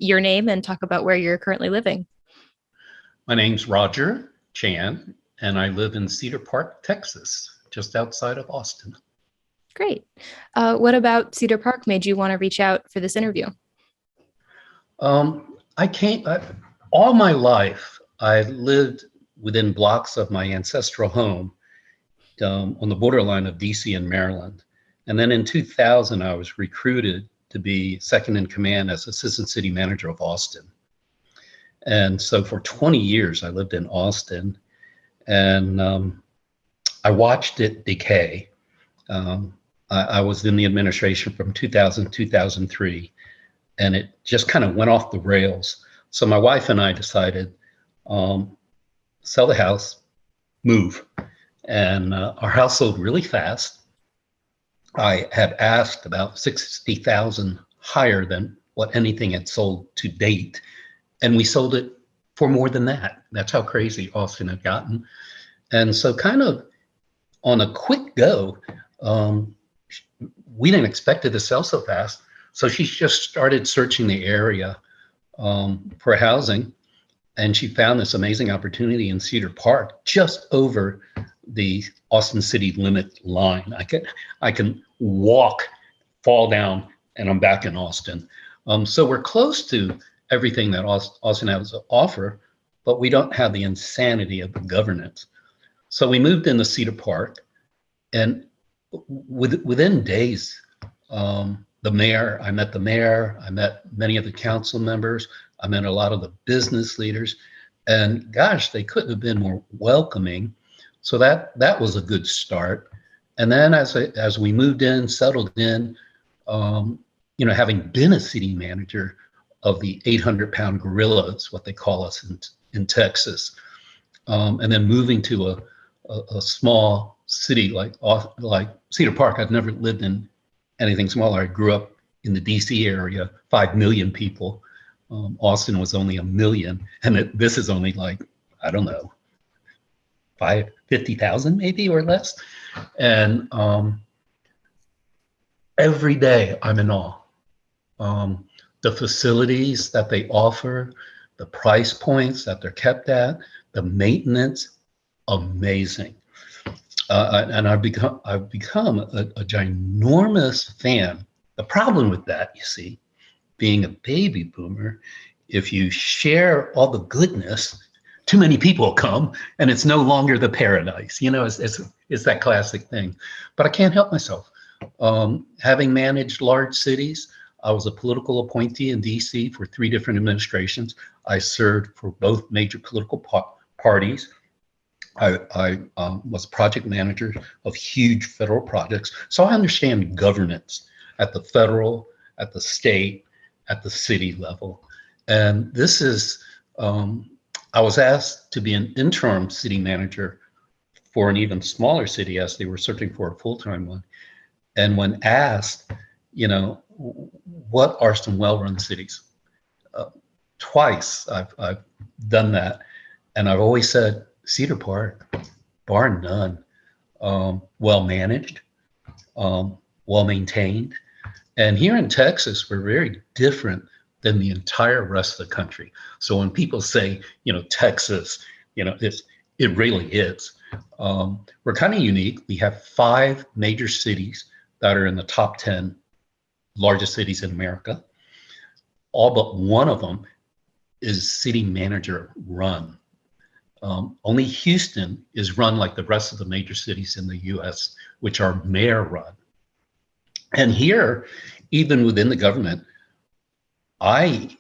your name and talk about where you're currently living. My name's Roger Chan, and I live in Cedar Park, Texas, just outside of Austin. Great. What about Cedar Park made you want to reach out for this interview? All my life, I lived within blocks of my ancestral home on the borderline of DC and Maryland. And then in 2000, I was recruited to be second in command as assistant city manager of Austin. And so for 20 years, I lived in Austin, and I watched it decay. I was in the administration from 2000 to 2003, and it just kind of went off the rails. So my wife and I decided, sell the house, move. And our house sold really fast. I had asked about 60,000 higher than what anything had sold to date. And we sold it for more than that. That's how crazy Austin had gotten. And so kind of on a quick go, we didn't expect it to sell so fast. So she just started searching the area for housing. And she found this amazing opportunity in Cedar Park, just over the Austin city limit line. I can walk, fall down, and I'm back in Austin. So we're close to everything that Austin has to offer, but we don't have the insanity of the governance. So we moved into Cedar Park, and within days, I met the mayor, I met many of the council members, I met a lot of the business leaders, and gosh, they couldn't have been more welcoming. So that was a good start. And then as we moved in, settled in, having been a city manager of the 800-pound gorillas, what they call us in Texas, and then moving to a small city like Cedar Park. I've never lived in anything smaller. I grew up in the DC area, 5 million people. Austin was only 1 million, and this is only like, I don't know, 50,000 maybe or less. And every day I'm in awe. The facilities that they offer, the price points that they're kept at, the maintenance, amazing. And I've become a ginormous fan. The problem with that, you see, being a baby boomer, if you share all the goodness, too many people come and it's no longer the paradise. It's that classic thing. But I can't help myself. Having managed large cities, I was a political appointee in DC for 3 different administrations. I served for both major political parties. I was project manager of huge federal projects. So I understand governance at the federal, at the state, at the city level. And this is, I was asked to be an interim city manager for an even smaller city as they were searching for a full-time one. And when asked, what are some well-run cities? Twice I've done that. And I've always said, Cedar Park, bar none, well-managed, well-maintained. And here in Texas, we're very different than the entire rest of the country. So when people say, Texas, it really is. We're kind of unique. We have 5 major cities that are in the top 10 largest cities in America. All but one of them is city manager run. Only Houston is run like the rest of the major cities in the US, which are mayor run. And here, even within the government, I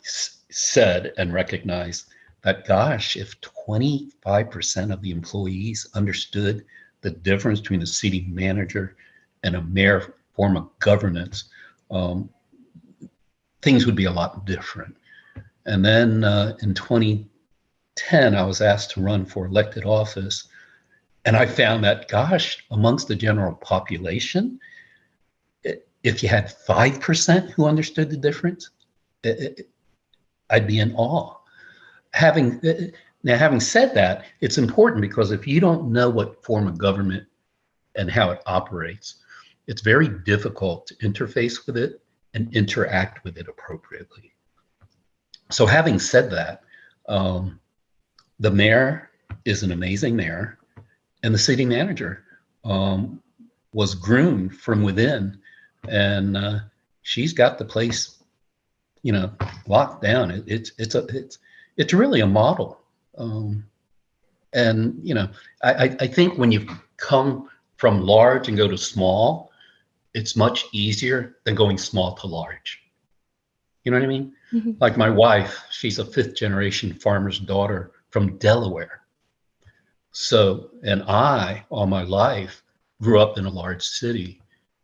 said and recognized that, gosh, if 25% of the employees understood the difference between a city manager and a mayor form of governance, things would be a lot different. And then in 2010, I was asked to run for elected office. And I found that, gosh, amongst the general population, if you had 5% who understood the difference, I'd be in awe. Having said that, it's important because if you don't know what form of government and how it operates, it's very difficult to interface with it and interact with it appropriately. So having said that, um, the mayor is an amazing mayor, and the city manager um, was groomed from within, and she's got the place, you know, locked down. It's really a model, um, and I think when you come from large and go to small, it's much easier than going small to large. You know what I mean? Mhm. Like my wife, she's a fifth generation farmer's daughter from Delaware. So, and I, all my life, grew up in a large city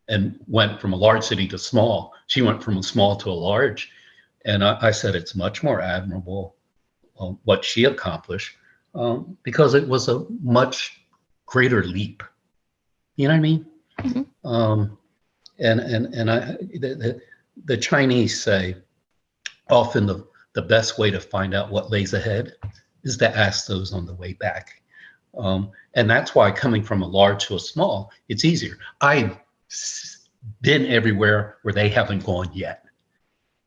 and went from a large city to small. She went from a small to a large. And I said it's much more admirable what she accomplished because it was a much greater leap. You know what I mean? Mhm. Um, and the Chinese say often the best way to find out what lays ahead is to ask those on the way back. And that's why coming from a large to a small, it's easier. I've been everywhere where they haven't gone yet.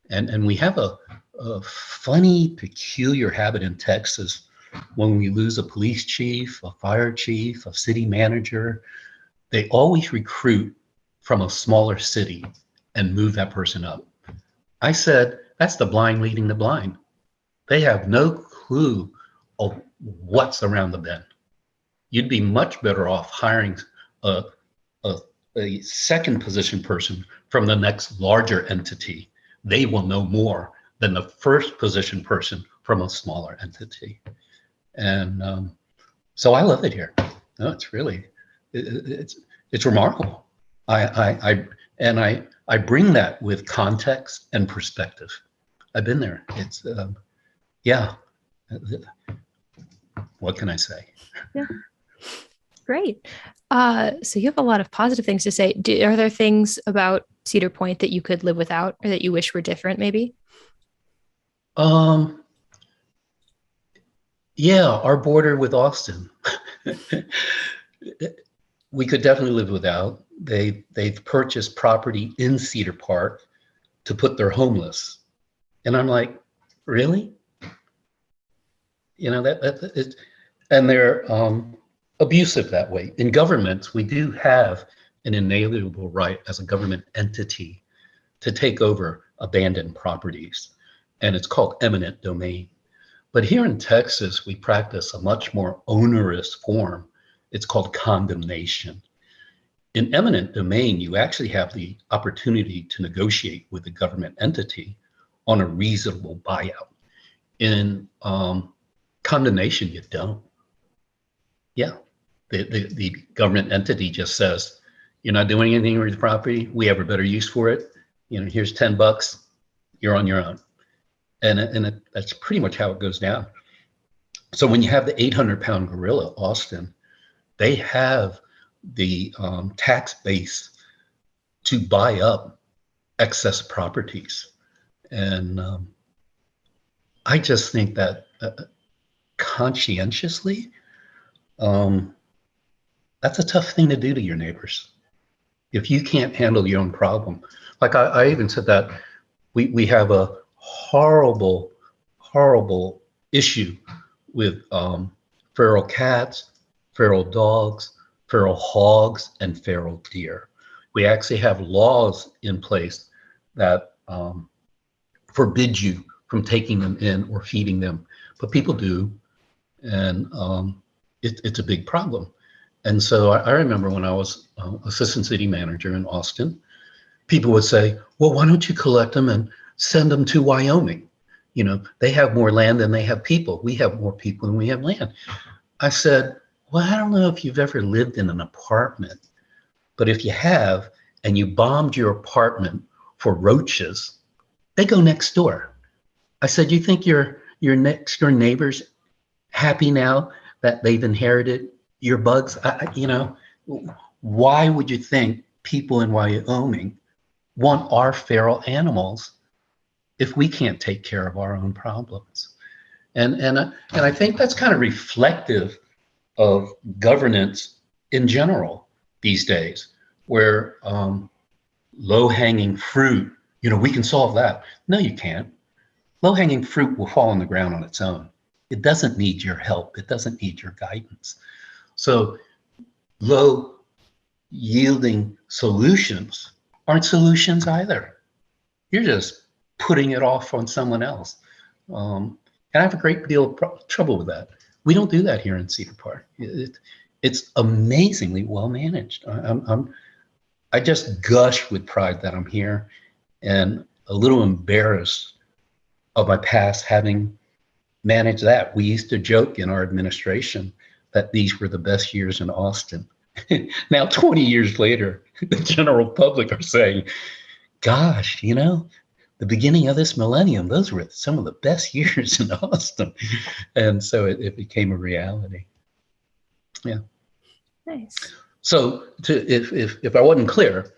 And we have a funny, peculiar habit in Texas when we lose a police chief, a fire chief, a city manager, they always recruit from a smaller city and move that person up. I said, that's the blind leading the blind. They have no clue of what's around the bend. You'd be much better off hiring a, a, a second position person from the next larger entity. They will know more than the first position person from a smaller entity. And so I love it here. No, it's really, it's remarkable. I bring that with context and perspective. I've been there. It's yeah. What can I say? Yeah, great. So you have a lot of positive things to say. Are there things about Cedar Point that you could live without or that you wish were different, maybe? Um, yeah, our border with Austin, we could definitely live without. They've purchased property in Cedar Park to put their homeless, and I'm like, really? That and they're abusive that way. In governments, we do have an inalienable right as a government entity to take over abandoned properties, and it's called eminent domain. But here in Texas, we practice a much more onerous form. It's called condemnation. In eminent domain, you actually have the opportunity to negotiate with the government entity on a reasonable buyout. In condemnation, you don't. Yeah, the government entity just says, you're not doing anything with the property. We have a better use for it. Here's $10. You're on your own. And that's pretty much how it goes down. So when you have the 800-pound gorilla, Austin, they have the tax base to buy up excess properties. And I just think that conscientiously, um, that's a tough thing to do to your neighbors. If you can't handle your own problem, like I even said that we have a horrible, horrible issue with feral cats, feral dogs, feral hogs, and feral deer. We actually have laws in place that forbid you from taking them in or feeding them, but people do, and it's a big problem. And so I remember when I was assistant city manager in Austin, people would say, well, why don't you collect them and send them to Wyoming? They have more land than they have people. We have more people than we have land. I said, well, I don't know if you've ever lived in an apartment, but if you have and you bombed your apartment for roaches, they go next door. I said, you think your next door neighbors happy now that they've inherited your bugs? Why would you think people in Wyoming want our feral animals if we can't take care of our own problems? And I think that's kind of reflective of governance in general these days, where low hanging fruit, we can solve that. No, you can't. Low-hanging fruit will fall on the ground on its own. It doesn't need your help. It doesn't need your guidance. So low yielding solutions aren't solutions either. You're just putting it off on someone else. And I have a great deal of trouble with that. We don't do that here in Cedar Park. It's amazingly well managed. I just gush with pride that I'm here and a little embarrassed of my past having managed that. We used to joke in our administration that these were the best years in Austin. Now, 20 years later, the general public are saying, gosh, the beginning of this millennium, those were some of the best years in Austin. And so it became a reality. Yeah. Nice. So if I wasn't clear,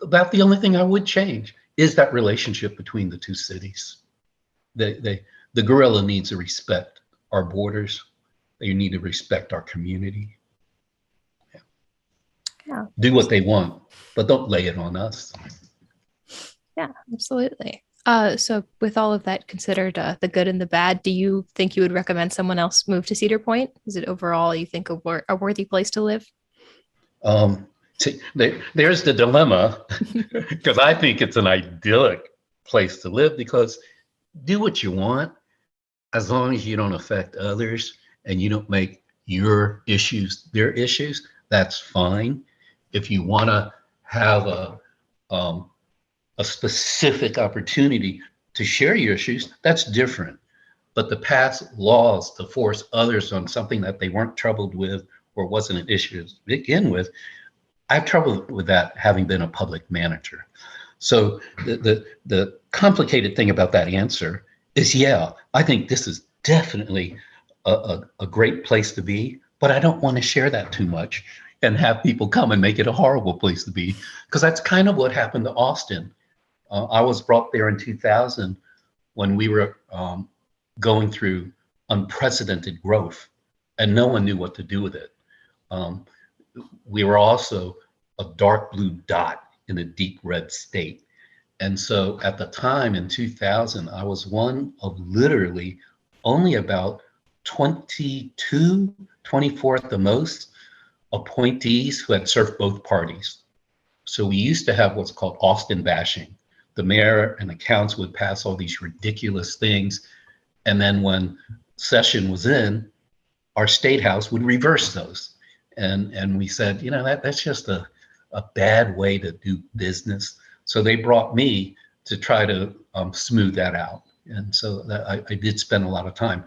about the only thing I would change is that relationship between the two cities. The gorilla needs to respect our borders. They need to respect our community. Yeah. Do what they want, but don't lay it on us. Yeah, absolutely. So with all of that considered, the good and the bad, do you think you would recommend someone else move to Cedar Point? Is it overall you think a worthy place to live? See, there's the dilemma because I think it's an idyllic place to live because do what you want as long as you don't affect others and you don't make your issues their issues. That's fine. If you want to have a specific opportunity to share your issues, that's different. But to pass laws to force others on something that they weren't troubled with or wasn't an issue to begin with, I have trouble with that having been a public manager. So the complicated thing about that answer is, yeah, I think this is definitely a great place to be, but I don't want to share that too much and have people come and make it a horrible place to be, because that's kind of what happened to Austin. I was brought there in 2000 when we were going through unprecedented growth, and no one knew what to do with it. Um, we were also a dark blue dot in a deep red state. And so at the time in 2000, I was one of literally only about 22, 24 at the most appointees who had served both parties. So we used to have what's called Austin bashing. The mayor and the council would pass all these ridiculous things. And then when session was in, our state house would reverse those. And we said, that's just a bad way to do business. So they brought me to try to smooth that out. And so I did spend a lot of time.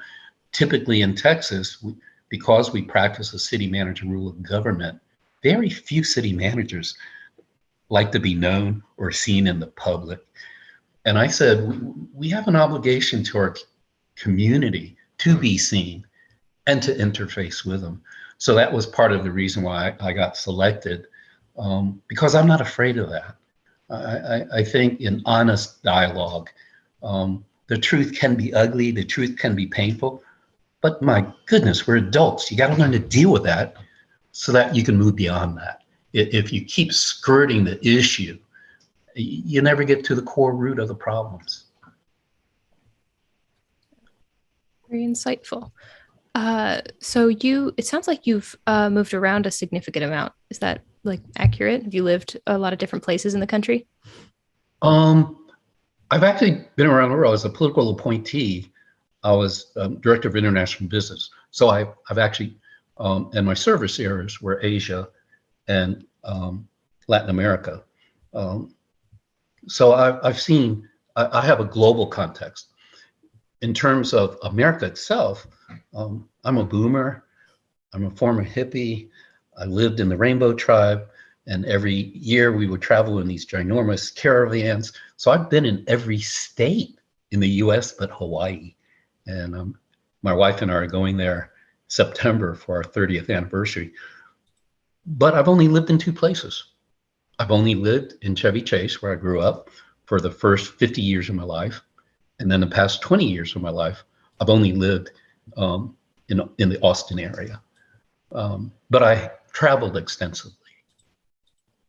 Typically in Texas, because we practice a city manager rule of government, very few city managers like to be known or seen in the public. And I said, we have an obligation to our community to be seen and to interface with them. So that was part of the reason why I got selected, because I'm not afraid of that. I think in honest dialogue, the truth can be ugly, the truth can be painful, but my goodness, we're adults. You got to learn to deal with that so that you can move beyond that. If you keep skirting the issue, you never get to the core root of the problems. Very insightful. So it sounds like you've moved around a significant amount. Is that like accurate? Have you lived a lot of different places in the country? Um, I've actually been around the world as a political appointee. I was director of international business. So I've actually, and my service areas were Asia and Latin America. So I've seen, I have a global context. In terms of America itself, I'm a boomer. I'm a former hippie. I lived in the Rainbow Tribe, and every year we would travel in these ginormous caravans. So I've been in every state in the US but Hawaii. And my wife and I are going there September for our 30th anniversary. But I've only lived in two places. I've only lived in Chevy Chase, where I grew up, for the first 50 years of my life. And then the past 20 years of my life, I've only lived in the Austin area. But I traveled extensively,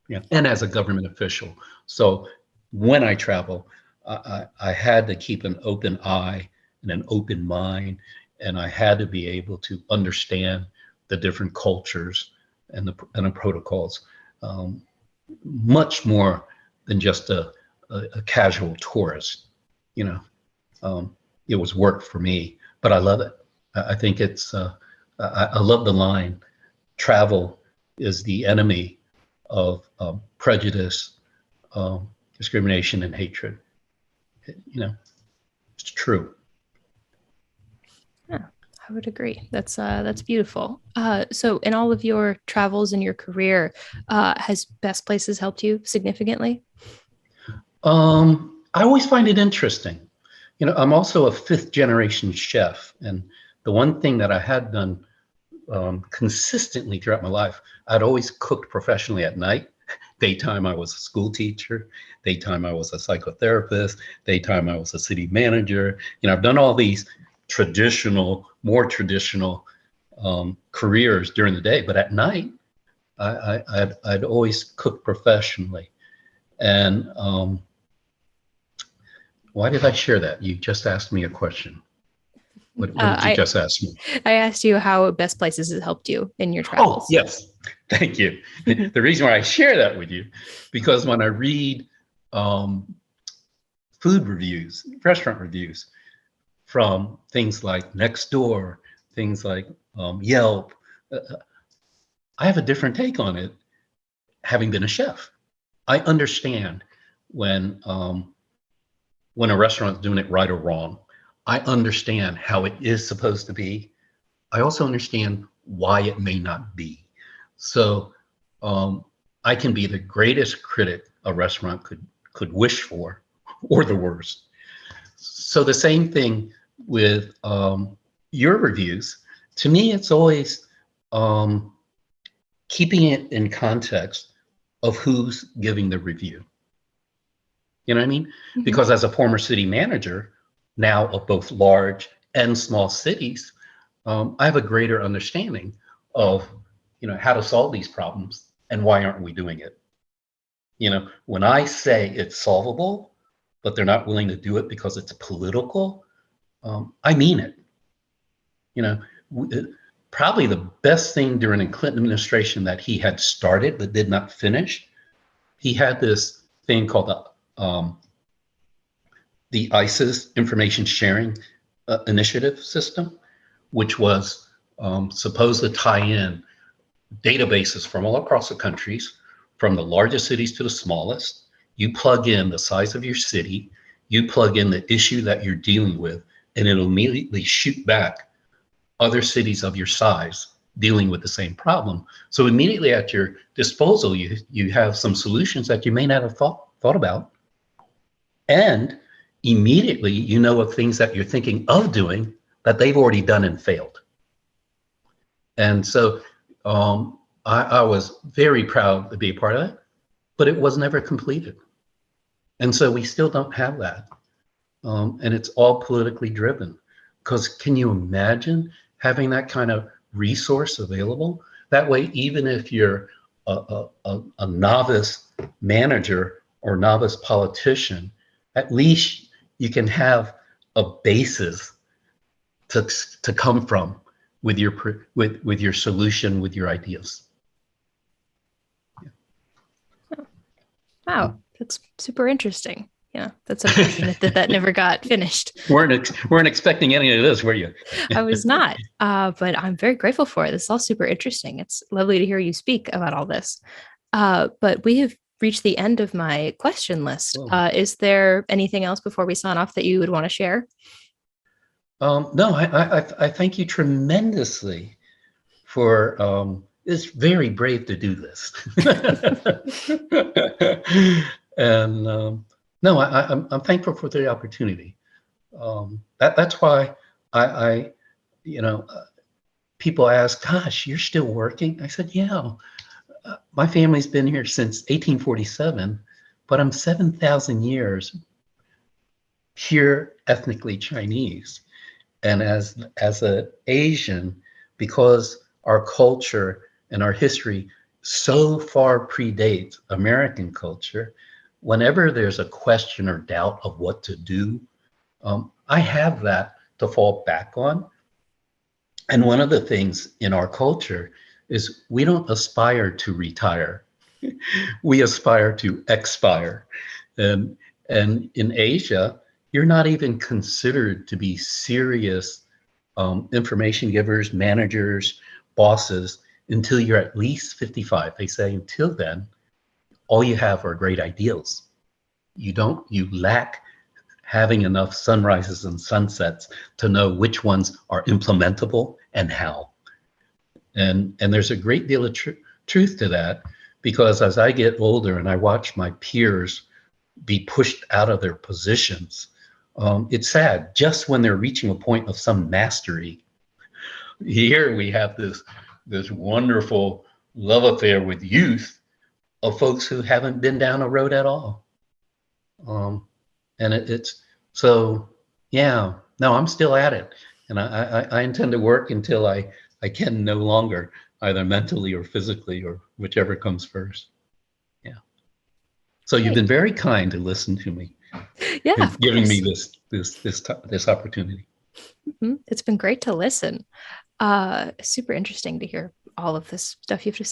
yeah, and as a government official. So when I travel, I had to keep an open eye and an open mind, and I had to be able to understand the different cultures and the protocols, um, much more than just a casual tourist. You know, it was work for me, but I love it. I think I love the line, travel is the enemy of prejudice, discrimination, and hatred. You know, it's true. Yeah, I would agree. That's beautiful. So in all of your travels in your career, has Best Places helped you significantly? I always find it interesting. I'm also a fifth generation chef, and the one thing that I had done consistently throughout my life, I'd always cooked professionally at night. Daytime, I was a school teacher. Daytime, I was a psychotherapist. Daytime, I was a city manager. I've done all these more traditional careers during the day, but at night, I'd always cooked professionally. And why did I share that? You just asked me a question. What did you I just ask me? I asked you how Best Places has helped you in your Oh, travels. yes. Thank you. The reason why I share that with you, because when I read um, food reviews, restaurant reviews from things like Nextdoor, things like Yelp, I have a different take on it, having been a chef. I understand when um, when a restaurant's doing it right or wrong. I understand how it is supposed to be. I also understand why it may not be. So um, I can be the greatest critic a restaurant could wish for, or the worst. So the same thing with your reviews. To me, it's always um, keeping it in context of who's giving the review. You know what I mean? Mhm. Because as a former city manager, now of both large and small cities, I have a greater understanding of, how to solve these problems and why aren't we doing it? When I say it's solvable, but they're not willing to do it because it's political, I mean it. You know, Probably the best thing during the Clinton administration that he had started but did not finish. He had this thing called the ISIS Information Sharing Initiative System, which was supposed to tie in databases from all across the countries, from the largest cities to the smallest. You plug in the size of your city, you plug in the issue that you're dealing with, and it'll immediately shoot back other cities of your size dealing with the same problem. So immediately at your disposal, you have some solutions that you may not have thought about, and immediately you know of things that you're thinking of doing that they've already done and failed. And so I was very proud to be a part of it, but it was never completed. And so we still don't have that. And it's all politically driven. Because can you imagine having that kind of resource available? That way, even if you're a novice manager or novice politician, at least you can have a basis to come from with your solution, with your ideas. Wow, that's super interesting. Yeah, that's unfortunate that that never got finished. Weren't expecting any of this, were you? I was not, but I'm very grateful for it. This is all super interesting. It's lovely to hear you speak about all this. But we have reached the end of my question list. Well, Is there anything else before we sign off that you would want to share? no, I thank you tremendously for it's very brave to do this. And no, I'm thankful for the opportunity. That's why I you know, people ask, "Gosh, you're still working?" I said, "Yeah, my family's been here since 1847, but I'm 7,000 years pure ethnically Chinese." And as an Asian, because our culture and our history so far predates American culture, whenever there's a question or doubt of what to do, I have that to fall back on. And one of the things in our culture is we don't aspire to retire. We aspire to expire. And, and in Asia, you're not even considered to be serious information givers, managers, bosses until you're at least 55. They say until then, all you have are great ideals. You lack having enough sunrises and sunsets to know which ones are implementable and how. And there's a great deal of truth to that, because as I get older and I watch my peers be pushed out of their positions, it's sad. Just when they're reaching a point of some mastery, here we have this wonderful love affair with youth of folks who haven't been down a road at all. And it's so, yeah, no, I'm still at it. And I intend to work until I can no longer, either mentally or physically or whichever comes first. Yeah. So you've been Great. very kind to listen to me Yeah, and of giving me course. this opportunity. It's been great to listen. Super interesting to hear all of this stuff you've to